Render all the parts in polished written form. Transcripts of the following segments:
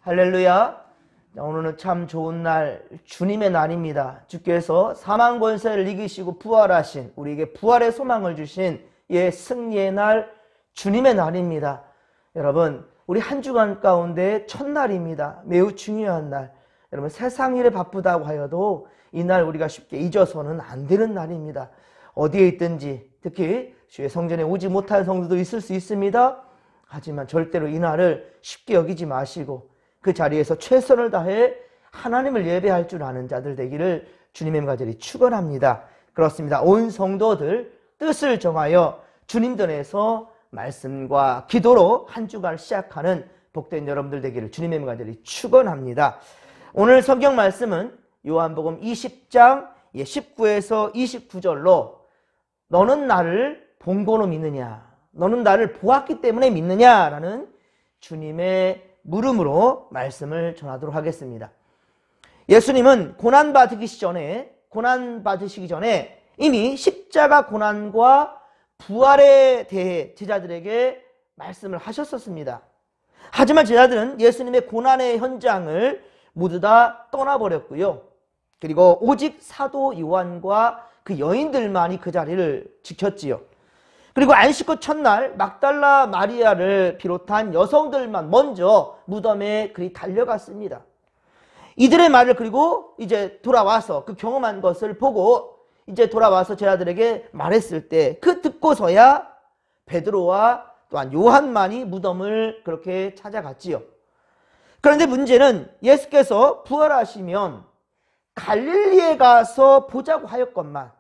할렐루야. 오늘은 참 좋은 날, 주님의 날입니다. 주께서 사망 권세를 이기시고 부활하신, 우리에게 부활의 소망을 주신 승리의 날, 주님의 날입니다. 여러분, 우리 한 주간 가운데 첫날입니다. 매우 중요한 날. 여러분, 세상 일에 바쁘다고 하여도 이날 우리가 쉽게 잊어서는 안 되는 날입니다. 어디에 있든지, 특히 주의 성전에 오지 못한 성도도 있을 수 있습니다. 하지만 절대로 이 날을 쉽게 여기지 마시고 그 자리에서 최선을 다해 하나님을 예배할 줄 아는 자들 되기를 주님의 간절히 축원합니다. 그렇습니다. 온 성도들 뜻을 정하여 주님 전에서 말씀과 기도로 한 주간을 시작하는 복된 여러분들 되기를 주님의 간절히 축원합니다. 오늘 성경 말씀은 요한복음 20장 19에서 29절로 너는 나를 본고로 믿느냐, 너는 나를 보았기 때문에 믿느냐라는 주님의 물음으로 말씀을 전하도록 하겠습니다. 예수님은 고난받으시기 전에 이미 십자가 고난과 부활에 대해 제자들에게 말씀을 하셨었습니다. 하지만 제자들은 예수님의 고난의 현장을 모두 다 떠나버렸고요. 그리고 오직 사도 요한과 그 여인들만이 그 자리를 지켰지요. 그리고 안식구 첫날 막달라 마리아를 비롯한 여성들만 먼저 무덤에 그리 달려갔습니다. 이들의 말을 그리고 이제 돌아와서 그 경험한 것을 보고 이제 돌아와서 제자들에게 말했을 때 그 듣고서야 베드로와 또한 요한만이 무덤을 그렇게 찾아갔지요. 그런데 문제는 예수께서 부활하시면 갈릴리에 가서 보자고 하였건만,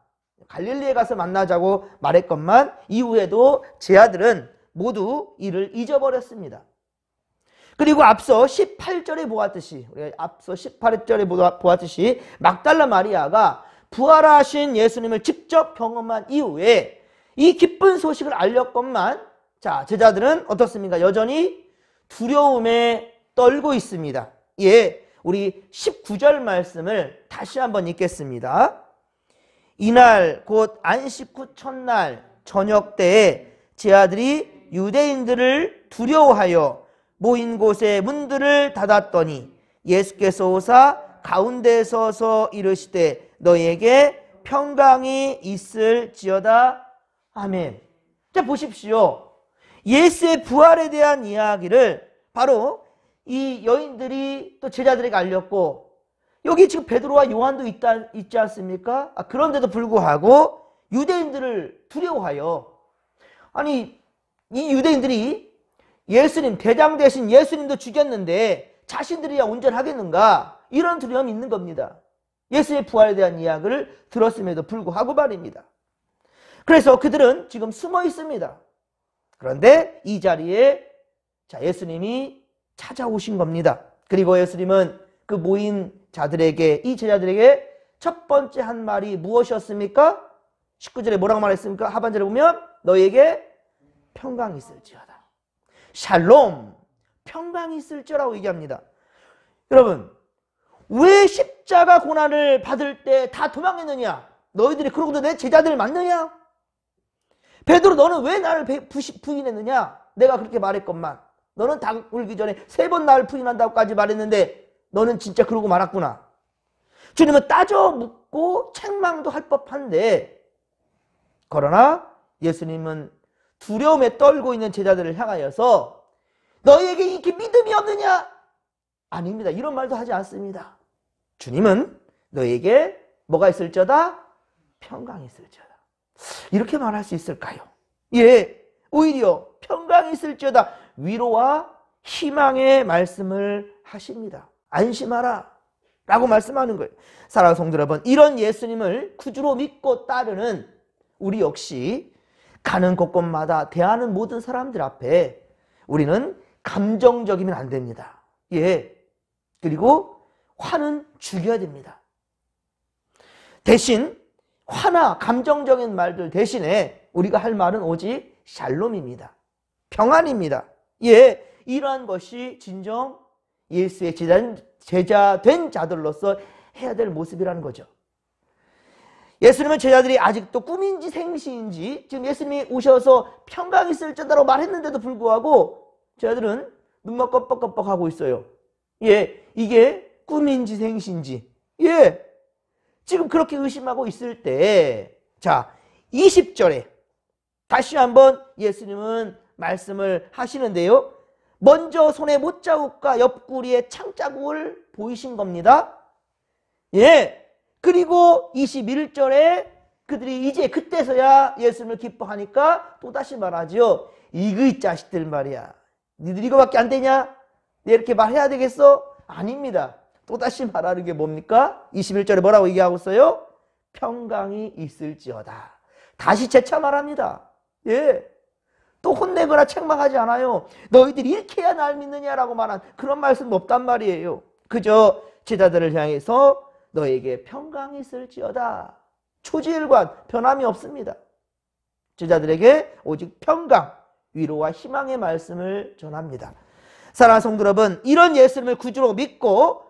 갈릴리에 가서 만나자고 말했건만 이후에도 제 아들은 모두 이를 잊어버렸습니다. 그리고 앞서 18절에 보았듯이 막달라 마리아가 부활하신 예수님을 직접 경험한 이후에 이 기쁜 소식을 알렸건만 제자들은 어떻습니까? 여전히 두려움에 떨고 있습니다. 우리 19절 말씀을 다시 한번 읽겠습니다. 이날 곧 안식 후 첫날 저녁 때에 제 아들이 유대인들을 두려워하여 모인 곳에 문들을 닫았더니 예수께서 오사 가운데 서서 이르시되 너희에게 평강이 있을지어다. 아멘. 자, 보십시오. 예수의 부활에 대한 이야기를 바로 이 여인들이 또 제자들에게 알렸고, 여기 지금 베드로와 요한도 있지 않습니까? 그런데도 불구하고 유대인들을 두려워하여, 아니 이 유대인들이 예수님, 대장 대신 예수님도 죽였는데 자신들이야 온전하겠는가, 이런 두려움이 있는 겁니다. 예수의 부활에 대한 이야기를 들었음에도 불구하고 말입니다. 그래서 그들은 지금 숨어 있습니다. 그런데 이 자리에 예수님이 찾아오신 겁니다. 그리고 예수님은 그 모인 자들에게, 이 제자들에게 첫 번째 한 말이 무엇이었습니까? 19절에 뭐라고 말했습니까? 하반절에 보면 너희에게 평강이 있을지어다. 샬롬, 평강이 있을지어라고 얘기합니다. 여러분, 왜 십자가 고난을 받을 때 다 도망했느냐? 너희들이 그러고도 내 제자들 맞느냐? 베드로, 너는 왜 나를 부인했느냐? 내가 그렇게 말했건만 너는 닭 울기 전에 3번 나를 부인한다고까지 말했는데 너는 진짜 그러고 말았구나. 주님은 따져 묻고 책망도 할 법한데, 그러나 예수님은 두려움에 떨고 있는 제자들을 향하여서 너희에게 이렇게 믿음이 없느냐? 아닙니다. 이런 말도 하지 않습니다. 주님은 너희에게 뭐가 있을지어다? 평강이 있을지어다. 이렇게 말할 수 있을까요? 오히려 평강이 있을지어다, 위로와 희망의 말씀을 하십니다. 안심하라 라고 말씀하는 거예요. 사랑하는 성도 여러분, 이런 예수님을 구주로 믿고 따르는 우리 역시 가는 곳곳마다 대하는 모든 사람들 앞에 우리는 감정적이면 안 됩니다. 그리고 화는 죽여야 됩니다. 대신 화나 감정적인 말들 대신에 우리가 할 말은 오직 샬롬입니다. 평안입니다. 이러한 것이 진정 예수의 제자 된 자들로서 해야 될 모습이라는 거죠. 예수님은 제자들이 아직도 꿈인지 생시인지 지금 예수님이 오셔서 평강이 있을지어다라고 말했는데도 불구하고 제자들은 눈만 껌뻑껌뻑하고 있어요. 예, 이게 꿈인지 생신지. 예, 지금 그렇게 의심하고 있을 때, 자, 20절에 다시 한번 예수님은 말씀을 하시는데요. 먼저 손에 못자국과 옆구리에 창자국을 보이신 겁니다. 예, 그리고 21절에 그들이 이제 그때서야 예수님을 기뻐하니까 또다시 말하죠. 이그 자식들 말이야. 니들 이거밖에 안 되냐? 이렇게 말해야 되겠어? 아닙니다. 또다시 말하는 게 뭡니까? 21절에 뭐라고 얘기하고 있어요? 평강이 있을지어다. 다시 재차 말합니다. 예. 또 혼내거나 책망하지 않아요. 너희들이 이렇게 해야 날 믿느냐라고 말한 그런 말씀 없단 말이에요. 그저 제자들을 향해서 너에게 평강이 있을지어다. 초지일관 변함이 없습니다. 제자들에게 오직 평강, 위로와 희망의 말씀을 전합니다. 사랑하는 성도 여러분, 이런 예수님을 구주로 믿고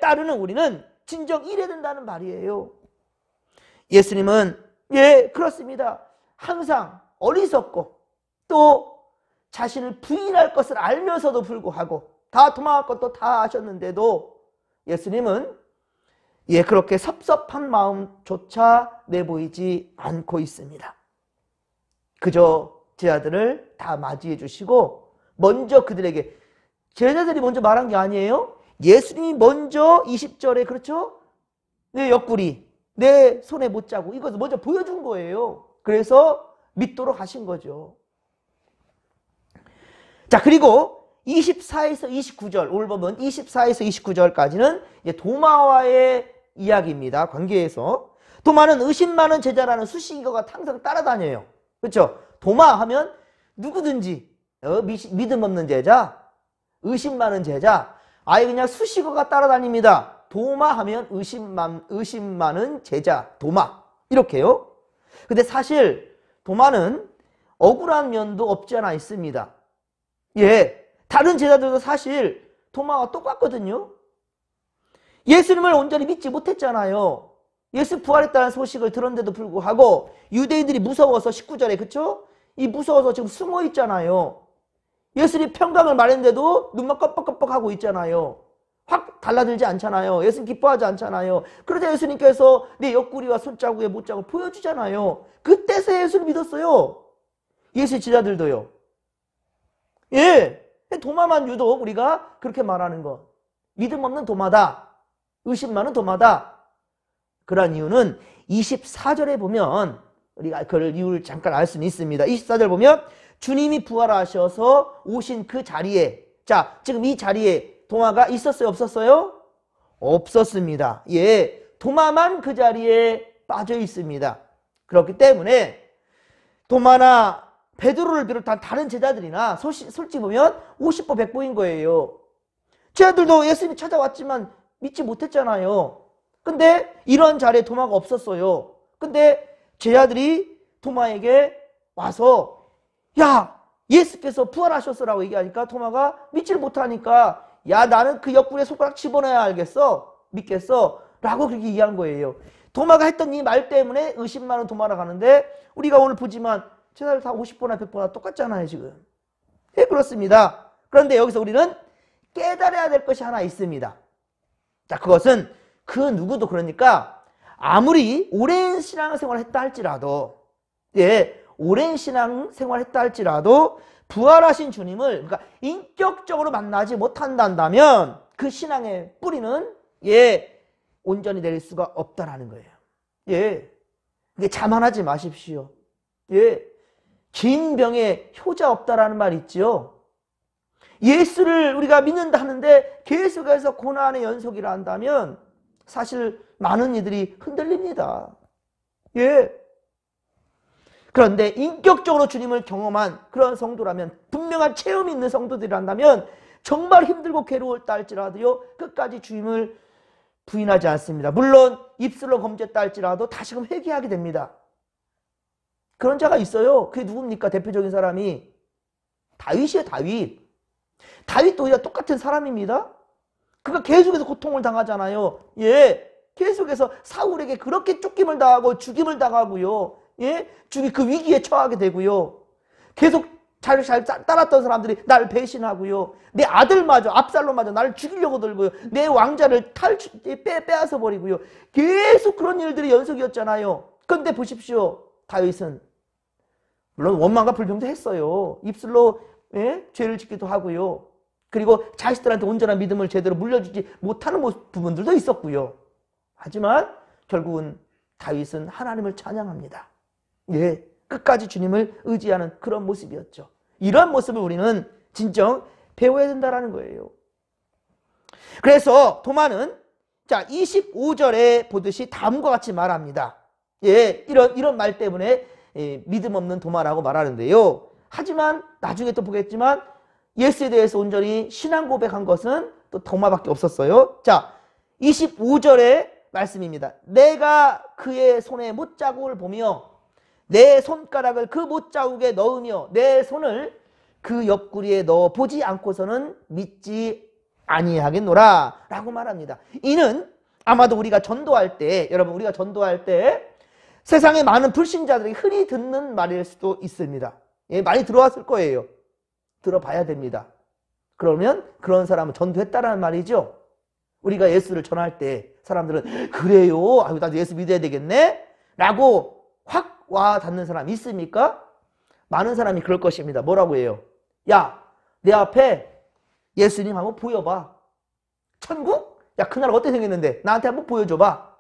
따르는 우리는 진정 이래야 된다는 말이에요. 예수님은 그렇습니다. 항상 어리석고 또 자신을 부인할 것을 알면서도 불구하고 다 도망할 것도 다 아셨는데도 예수님은 그렇게 섭섭한 마음조차 내보이지 않고 있습니다. 그저 제자들을 다 맞이해 주시고 먼저 그들에게, 제자들이 먼저 말한 게 아니에요. 예수님이 먼저 20절에 그렇죠? 내 옆구리, 내 손에 못자국 이것을 먼저 보여준 거예요. 그래서 믿도록 하신 거죠. 자, 그리고 24에서 29절, 오늘 보면 24에서 29절까지는 도마와의 이야기입니다. 관계에서. 도마는 의심 많은 제자라는 수식어가 항상 따라다녀요. 그렇죠? 도마 하면 누구든지 믿음 없는 제자, 의심 많은 제자, 아예 그냥 수식어가 따라다닙니다. 도마 하면 의심 많은 제자, 도마 이렇게요. 근데 사실 도마는 억울한 면도 없지 않아 있습니다. 다른 제자들도 사실 도마와 똑같거든요. 예수님을 온전히 믿지 못했잖아요. 예수 부활했다는 소식을 들었는데도 불구하고 유대인들이 무서워서 19절에 그쵸? 이 무서워서 지금 숨어 있잖아요. 예수님 평강을 말했는데도 눈만 껌뻑껌뻑하고 있잖아요. 확 달라들지 않잖아요. 예수님 기뻐하지 않잖아요. 그러자 예수님께서 내 옆구리와 손자국에 못자국 보여주잖아요. 그때서야 예수를 믿었어요. 예수의 제자들도요. 도마만 유독 우리가 그렇게 말하는 것. 믿음 없는 도마다. 의심 많은 도마다. 그러한 이유는 24절에 보면 우리가 그걸 이유를 잠깐 알 수는 있습니다. 24절 보면 주님이 부활하셔서 오신 그 자리에, 자, 지금 이 자리에 도마가 있었어요? 없었어요? 없었습니다. 도마만 그 자리에 빠져 있습니다. 그렇기 때문에 도마나 베드로를 비롯한 다른 제자들이나 솔직히 보면 50보 100보인 거예요. 제자들도 예수님이 찾아왔지만 믿지 못했잖아요. 근데 이런 자리에 도마가 없었어요. 근데 제자들이 도마에게 와서 야, 예수께서 부활하셨어라고 얘기하니까 도마가 믿지를 못하니까 야, 나는 그 옆구리에 손가락 집어넣어야 알겠어? 믿겠어? 라고 그렇게 얘기한 거예요. 도마가 했던 이 말 때문에 의심 많은 도마라 가는데 우리가 오늘 보지만 제자들 다 50보나 100보나 똑같잖아요, 지금. 그렇습니다. 그런데 여기서 우리는 깨달아야 될 것이 하나 있습니다. 자, 그것은 그 누구도 그러니까 아무리 오랜 신앙생활을 했다 할지라도 오랜 신앙생활을 했다 할지라도 부활하신 주님을 그러니까 인격적으로 만나지 못한다면 그 신앙의 뿌리는 온전히 내릴 수가 없다라는 거예요. 이게 자만하지 마십시오. 긴 병에 효자 없다라는 말 있죠. 예수를 우리가 믿는다 하는데 계속해서 고난의 연속이라 한다면 사실 많은 이들이 흔들립니다. 그런데 인격적으로 주님을 경험한 그런 성도라면, 분명한 체험이 있는 성도들이란다면 정말 힘들고 괴로웠다 할지라도요 끝까지 주님을 부인하지 않습니다. 물론 입술로 범죄했다 할지라도 다시금 회개하게 됩니다. 그런 자가 있어요. 그게 누굽니까? 대표적인 사람이 다윗이에요. 다윗도 우리가 똑같은 사람입니다. 그가 계속해서 고통을 당하잖아요. 계속해서 사울에게 그렇게 쫓김을 당하고 죽임을 당하고요. 그 위기에 처하게 되고요. 계속 잘 따랐던 사람들이 날 배신하고요. 내 아들마저 압살롬마저 나를 죽이려고 들고요. 내 왕자를 빼앗아 버리고요. 계속 그런 일들이 연속이었잖아요. 그런데 보십시오. 다윗은 물론 원망과 불평도 했어요. 입술로 죄를 짓기도 하고요. 그리고 자식들한테 온전한 믿음을 제대로 물려주지 못하는 부분들도 있었고요. 하지만 결국은 다윗은 하나님을 찬양합니다. 예, 끝까지 주님을 의지하는 그런 모습이었죠. 이러한 모습을 우리는 진정 배워야 된다는 거예요. 그래서 도마는 자 25절에 보듯이 다음과 같이 말합니다. 예, 이런 말 때문에 믿음 없는 도마라고 말하는데요. 하지만 나중에 또 보겠지만 예수에 대해서 온전히 신앙 고백한 것은 또 도마밖에 없었어요. 자 25절의 말씀입니다. 내가 그의 손에 못자국을 보며 내 손가락을 그 못자국에 넣으며 내 손을 그 옆구리에 넣어 보지 않고서는 믿지 아니하겠노라 라고 말합니다. 이는 아마도 우리가 전도할 때, 여러분 우리가 전도할 때 세상에 많은 불신자들이 흔히 듣는 말일 수도 있습니다. 예, 많이 들어왔을 거예요. 들어봐야 됩니다. 그러면 그런 사람은 전도했다라는 말이죠. 우리가 예수를 전할 때 사람들은 그래요? 아유, 나도 예수 믿어야 되겠네? 라고 확 와 닿는 사람 있습니까? 많은 사람이 그럴 것입니다. 뭐라고 해요? 야, 내 앞에 예수님 한번 보여봐. 천국? 야, 그 나라 어떻게 생겼는데? 나한테 한번 보여줘봐.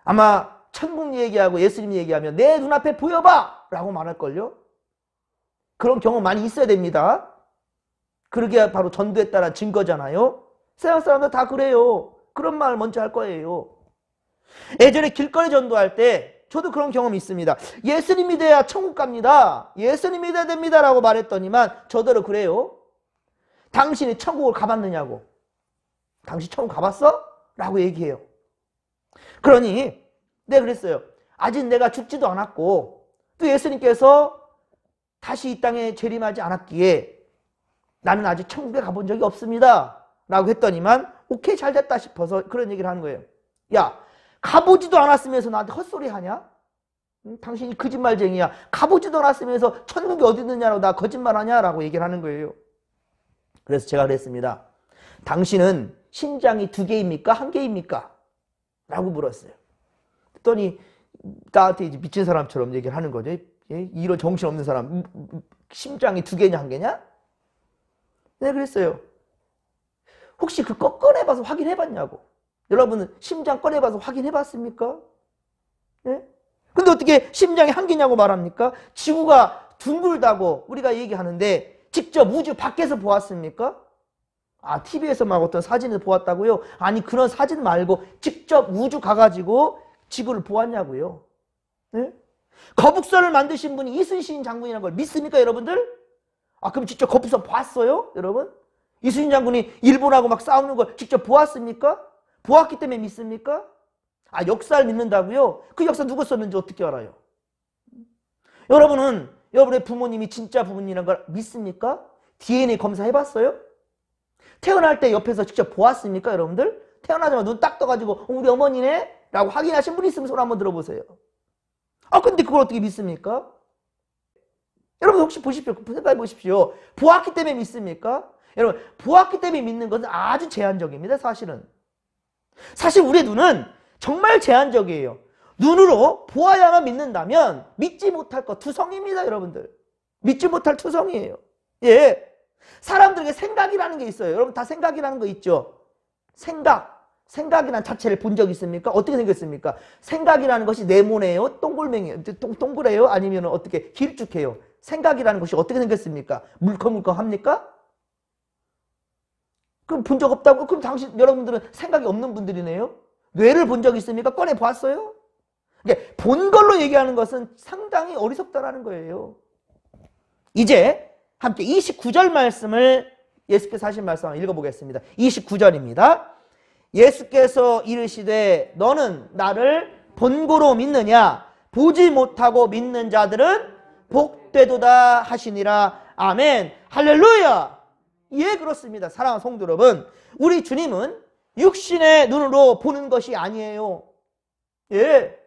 아마 천국 얘기하고 예수님 얘기하면 내 눈앞에 보여봐! 라고 말할걸요? 그런 경험 많이 있어야 됩니다. 그러게 바로 전도했다는 증거잖아요. 세상 사람들 다 그래요. 그런 말 먼저 할 거예요. 예전에 길거리 전도할 때 저도 그런 경험이 있습니다. 예수님 믿어야 천국 갑니다. 예수님 믿어야 됩니다. 라고 말했더니만 저더러 그래요. 당신이 천국을 가봤느냐고. 당신 천국 가봤어? 라고 얘기해요. 그러니 내가 그랬어요. 아직 내가 죽지도 않았고 또 예수님께서 다시 이 땅에 재림하지 않았기에 나는 아직 천국에 가본 적이 없습니다. 라고 했더니만 오케이 잘 됐다 싶어서 그런 얘기를 하는 거예요. 야, 가보지도 않았으면서 나한테 헛소리 하냐? 당신이 거짓말쟁이야. 가보지도 않았으면서 천국이 어디 있느냐고 나 거짓말하냐? 라고 얘기를 하는 거예요. 그래서 제가 그랬습니다. 당신은 심장이 2개입니까? 1개입니까? 라고 물었어요. 그랬더니 나한테 이제 미친 사람처럼 얘기를 하는 거죠. 이런 정신없는 사람. 심장이 2개냐 1개냐? 내가 그랬어요. 혹시 그 거 꺼내봐서 확인해봤냐고. 여러분은 심장 꺼내봐서 확인해봤습니까? 예? 근데 어떻게 심장이 1개냐고 말합니까? 지구가 둥글다고 우리가 얘기하는데 직접 우주 밖에서 보았습니까? 아, TV에서 막 어떤 사진을 보았다고요? 아니, 그런 사진 말고 직접 우주 가가지고 지구를 보았냐고요? 예? 거북선을 만드신 분이 이순신 장군이라는 걸 믿습니까, 여러분들? 아, 그럼 직접 거북선 봤어요, 여러분? 이순신 장군이 일본하고 막 싸우는 걸 직접 보았습니까? 보았기 때문에 믿습니까? 아, 역사를 믿는다고요? 그 역사 누가 썼는지 어떻게 알아요? 여러분은 여러분의 부모님이 진짜 부모님이라는 걸 믿습니까? DNA 검사해봤어요? 태어날 때 옆에서 직접 보았습니까, 여러분들? 태어나자마자 눈 딱 떠가지고 우리 어머니네? 라고 확인하신 분 있으면 손 한번 들어보세요. 아, 근데 그걸 어떻게 믿습니까? 여러분 혹시 보십시오. 생각해 보십시오. 보았기 때문에 믿습니까? 여러분, 보았기 때문에 믿는 것은 아주 제한적입니다, 사실은. 사실 우리의 눈은 정말 제한적이에요. 눈으로 보아야만 믿는다면 믿지 못할 것 투성입니다, 여러분들. 믿지 못할 투성이에요. 예. 사람들에게 생각이라는 게 있어요. 여러분 다 생각이라는 거 있죠? 생각이라는 자체를 본 적 있습니까? 어떻게 생겼습니까? 생각이라는 것이 네모네요? 동글맹이에요? 동그래요? 아니면 어떻게 길쭉해요? 생각이라는 것이 어떻게 생겼습니까? 물컹물컹합니까? 그럼 본 적 없다고? 그럼 여러분들은 생각이 없는 분들이네요? 뇌를 본 적 있습니까? 꺼내 보았어요? 그러니까 본 걸로 얘기하는 것은 상당히 어리석다라는 거예요. 이제 함께 29절 말씀을 예수께서 하신 말씀 한번 읽어보겠습니다. 29절입니다. 예수께서 이르시되 너는 나를 본고로 믿느냐? 보지 못하고 믿는 자들은 복되도다 하시니라. 아멘. 할렐루야. 예, 그렇습니다. 사랑하는 성도 여러분, 우리 주님은 육신의 눈으로 보는 것이 아니에요. 예,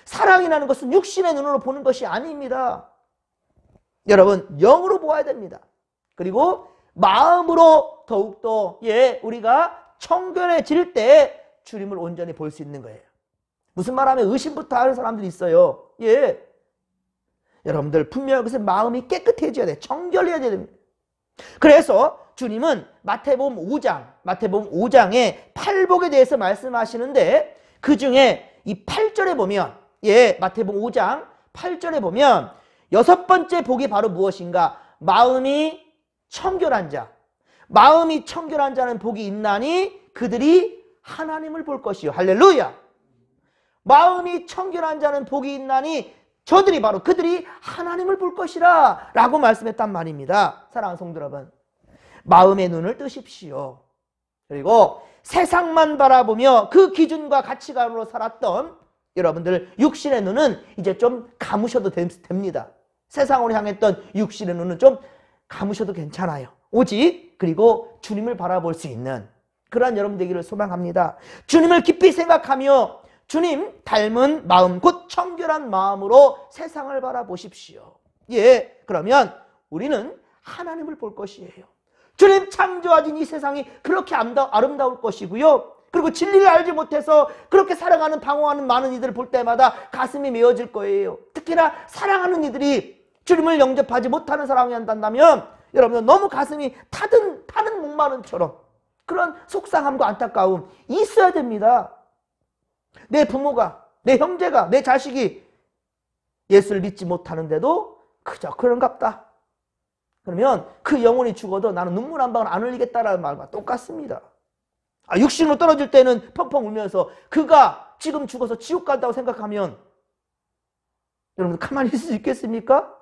사랑이라는 것은 육신의 눈으로 보는 것이 아닙니다. 여러분 영으로 보아야 됩니다. 그리고 마음으로 더욱더 우리가 청결해질 때 주님을 온전히 볼 수 있는 거예요. 무슨 말하면 의심부터 하는 사람들이 있어요. 여러분들 분명히 그것은 마음이 깨끗해져야 돼. 청결해야 됩니다. 그래서 주님은 마태복음 5장에 팔복에 대해서 말씀하시는데 그 중에 이 8절에 보면 마태복음 5장 8절에 보면 6번째 복이 바로 무엇인가? 마음이 청결한 자. 마음이 청결한 자는 복이 있나니 그들이 하나님을 볼 것이요. 할렐루야. 마음이 청결한 자는 복이 있나니 저들이 바로 그들이 하나님을 볼 것이라 라고 말씀했단 말입니다. 사랑하는 성도 여러분, 마음의 눈을 뜨십시오. 그리고 세상만 바라보며 그 기준과 가치관으로 살았던 여러분들 육신의 눈은 이제 좀 감으셔도 됩니다. 세상으로 향했던 육신의 눈은 좀 감으셔도 괜찮아요. 오직 그리고 주님을 바라볼 수 있는 그러한 여러분 되기를 소망합니다. 주님을 깊이 생각하며 주님 닮은 마음, 곧 청결한 마음으로 세상을 바라보십시오. 그러면 우리는 하나님을 볼 것이에요. 주님 창조하신 이 세상이 그렇게 아름다울 것이고요. 그리고 진리를 알지 못해서 그렇게 살아가는 방황하는 많은 이들을 볼 때마다 가슴이 메어질 거예요. 특히나 사랑하는 이들이 주님을 영접하지 못하는 사랑이 한다면 여러분 너무 가슴이 타는 목마름처럼 그런 속상함과 안타까움 있어야 됩니다. 내 부모가, 내 형제가, 내 자식이 예수를 믿지 못하는데도 그저 그런갑다. 그러면 그 영혼이 죽어도 나는 눈물 한 방울 안 흘리겠다라는 말과 똑같습니다. 육신으로 떨어질 때는 펑펑 울면서 그가 지금 죽어서 지옥 간다고 생각하면 여러분 가만히 있을 수 있겠습니까?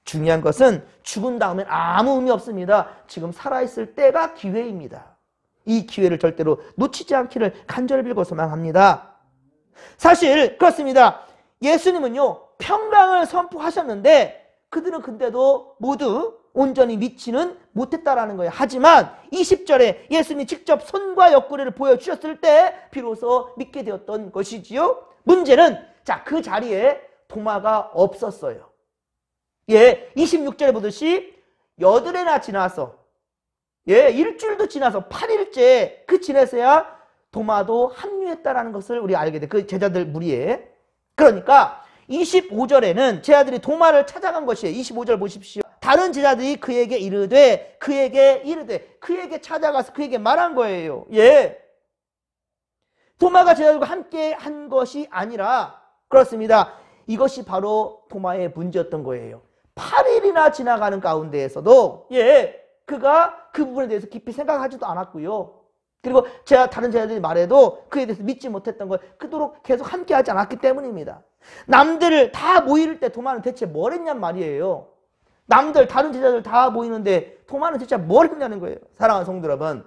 중요한 것은 죽은 다음엔 아무 의미 없습니다. 지금 살아있을 때가 기회입니다. 이 기회를 절대로 놓치지 않기를 간절히 빌고 소망합니다. 사실 그렇습니다. 예수님은요 평강을 선포하셨는데 그들은 근데도 모두 온전히 믿지는 못했다라는 거예요. 하지만 20절에 예수님이 직접 손과 옆구리를 보여주셨을 때 비로소 믿게 되었던 것이지요. 문제는 그 자리에 도마가 없었어요. 26절에 보듯이 8해나 지나서 일주일도 지나서 8일째 그 지내서야 도마도 합류했다라는 것을 우리 알게 돼. 그 제자들 무리에. 그러니까 25절에는 제자들이 도마를 찾아간 것이에요. 25절 보십시오. 다른 제자들이 그에게 찾아가서 그에게 말한 거예요. 도마가 제자들과 함께 한 것이 아니라 그렇습니다. 이것이 바로 도마의 문제였던 거예요. 8일이나 지나가는 가운데에서도 그가 그 부분에 대해서 깊이 생각하지도 않았고요. 그리고 다른 제자들이 말해도 그에 대해서 믿지 못했던 걸 그토록 계속 함께하지 않았기 때문입니다. 남들 다 모일 때 도마는 대체 뭘 했냔 말이에요. 다른 제자들 다 모이는데 도마는 진짜 뭘 했냐는 거예요. 사랑하는 성도 여러분,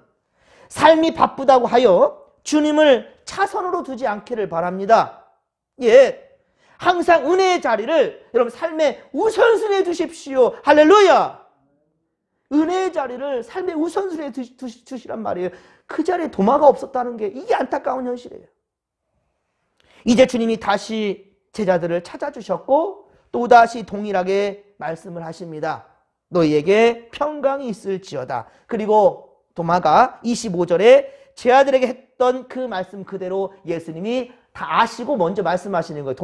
삶이 바쁘다고 하여 주님을 차선으로 두지 않기를 바랍니다. 항상 은혜의 자리를 여러분 삶의 우선순위에 두십시오. 할렐루야. 은혜의 자리를 삶의 우선순위에 두시란 말이에요. 그 자리에 도마가 없었다는 게 이게 안타까운 현실이에요. 이제 주님이 다시 제자들을 찾아주셨고 또다시 동일하게 말씀을 하십니다. 너희에게 평강이 있을지어다. 그리고 도마가 25절에 제자들에게 했던 그 말씀 그대로 예수님이 다 아시고 먼저 말씀하시는 거예요.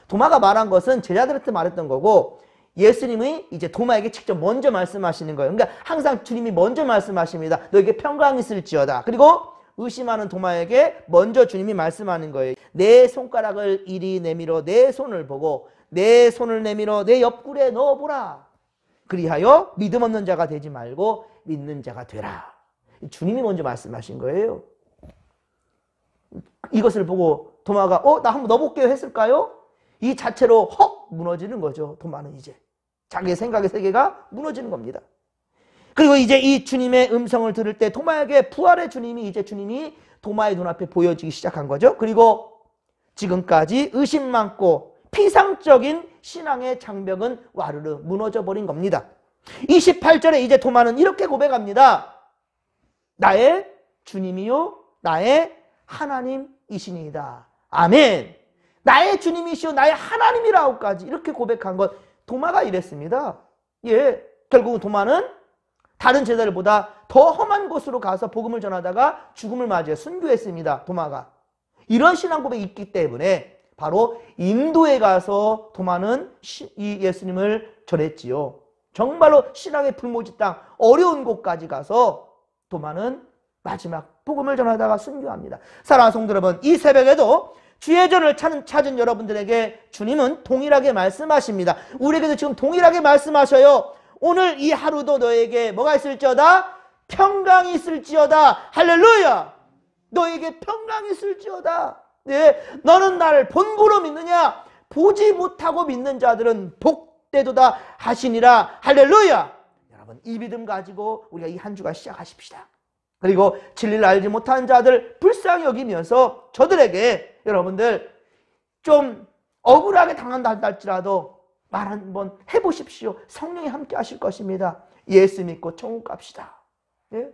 도마가 말한 것은 제자들한테 말했던 거고 예수님이 이제 도마에게 직접 먼저 말씀하시는 거예요. 그러니까 항상 주님이 먼저 말씀하십니다. 너에게 평강이 있을지어다. 그리고 의심하는 도마에게 먼저 주님이 말씀하는 거예요. 내 손가락을 이리 내밀어 내 손을 보고 내 손을 내밀어 내 옆구리에 넣어보라. 그리하여 믿음 없는 자가 되지 말고 믿는 자가 되라. 주님이 먼저 말씀하신 거예요. 이것을 보고 도마가 나 한번 넣어볼게요 했을까요? 이 자체로 헉 무너지는 거죠. 도마는 이제 자기의 생각의 세계가 무너지는 겁니다. 그리고 이제 이 주님의 음성을 들을 때 도마에게 부활의 주님이 도마의 눈앞에 보여지기 시작한 거죠. 그리고 지금까지 의심 많고 피상적인 신앙의 장벽은 와르르 무너져 버린 겁니다. 28절에 이제 도마는 이렇게 고백합니다. 나의 주님이요 나의 하나님이시니이다. 아멘. 나의 주님이시요 나의 하나님이라고까지 이렇게 고백한 것. 도마가 이랬습니다. 예, 결국 도마는 다른 제자들보다 더 험한 곳으로 가서 복음을 전하다가 죽음을 맞이해 순교했습니다. 도마가. 이런 신앙 고백이 있기 때문에 바로 인도에 가서 도마는 이 예수님을 전했지요. 정말로 신앙의 불모지 땅, 어려운 곳까지 가서 도마는 마지막 복음을 전하다가 순교합니다. 사랑하는 성도 여러분, 이 새벽에도 주의 전을 찾은 여러분들에게 주님은 동일하게 말씀하십니다. 우리에게도 지금 동일하게 말씀하셔요. 오늘 이 하루도 너에게 뭐가 있을지어다? 평강이 있을지어다. 할렐루야! 너에게 평강이 있을지어다. 네, 너는 나를 본고로 믿느냐? 보지 못하고 믿는 자들은 복되도다 하시니라. 할렐루야! 여러분, 이 믿음 가지고 우리가 이 한 주간 시작하십시다. 그리고 진리를 알지 못한 자들 불쌍히 여기면서 저들에게 여러분들 좀 억울하게 당한다 할지라도 말 한번 해보십시오. 성령이 함께 하실 것입니다. 예수 믿고 천국 갑시다. 예?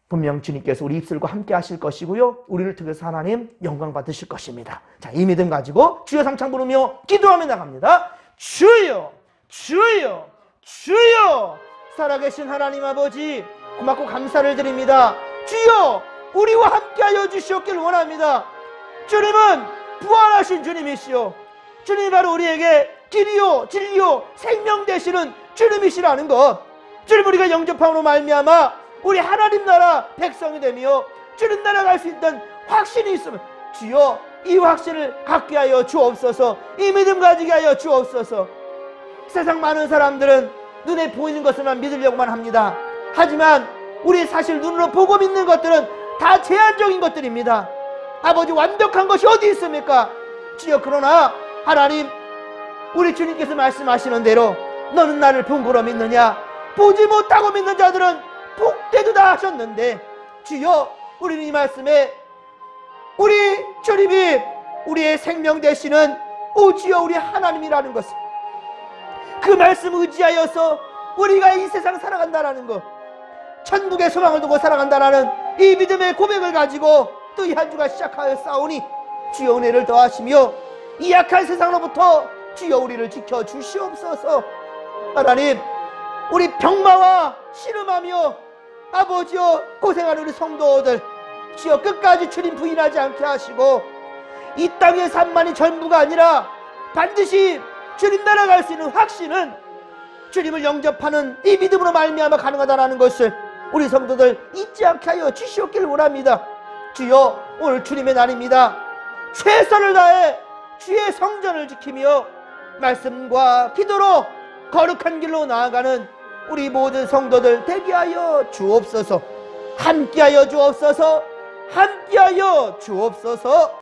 분명 주님께서 우리 입술과 함께 하실 것이고요. 우리를 통해서 하나님 영광 받으실 것입니다. 자, 이 믿음 가지고 주여 삼창 부르며 기도하며 나갑니다. 주여, 주여, 주여. 살아계신 하나님 아버지 고맙고 감사를 드립니다. 주여, 우리와 함께하여 주시옵기를 원합니다. 주님은 부활하신 주님이시오. 주님이 바로 우리에게 길이요 진리요 생명 되시는 주님이시라는 것, 주님 우리가 영접함으로 말미암아 우리 하나님 나라 백성이 되며 주님 나라 갈 수 있던 확신이 있으면 주여 이 확신을 갖게 하여 주옵소서. 이 믿음 가지게 하여 주옵소서. 세상 많은 사람들은 눈에 보이는 것을만 믿으려고만 합니다. 하지만 우리 사실 눈으로 보고 믿는 것들은 다 제한적인 것들입니다. 아버지, 완벽한 것이 어디 있습니까? 주여, 그러나 하나님, 우리 주님께서 말씀하시는 대로 너는 나를 본고로 믿느냐? 보지 못하고 믿는 자들은 복되도다 하셨는데, 주여, 우리는 이 말씀에 우리 주님이 우리의 생명 되시는 주여 우리 하나님이라는 것을, 그 말씀 의지하여서 우리가 이 세상 살아간다라는 것, 천국의 소망을 두고 살아간다라는 이 믿음의 고백을 가지고 또 이 한 주가 시작하여 싸우니 주여 은혜를 더하시며 이 약한 세상으로부터 주여 우리를 지켜주시옵소서. 하나님, 우리 병마와 씨름하며 아버지여 고생하는 우리 성도들 주여 끝까지 주님 부인하지 않게 하시고 이 땅의 삶만이 전부가 아니라 반드시 주님 나라 갈 수 있는 확신은 주님을 영접하는 이 믿음으로 말미암아 가능하다는 것을 우리 성도들 잊지 않게 하여 주시옵기를 원합니다. 주여, 오늘 주님의 날입니다. 최선을 다해 주의 성전을 지키며 말씀과 기도로 거룩한 길로 나아가는 우리 모든 성도들 되게 하여 주옵소서. 함께하여 주옵소서. 함께하여 주옵소서.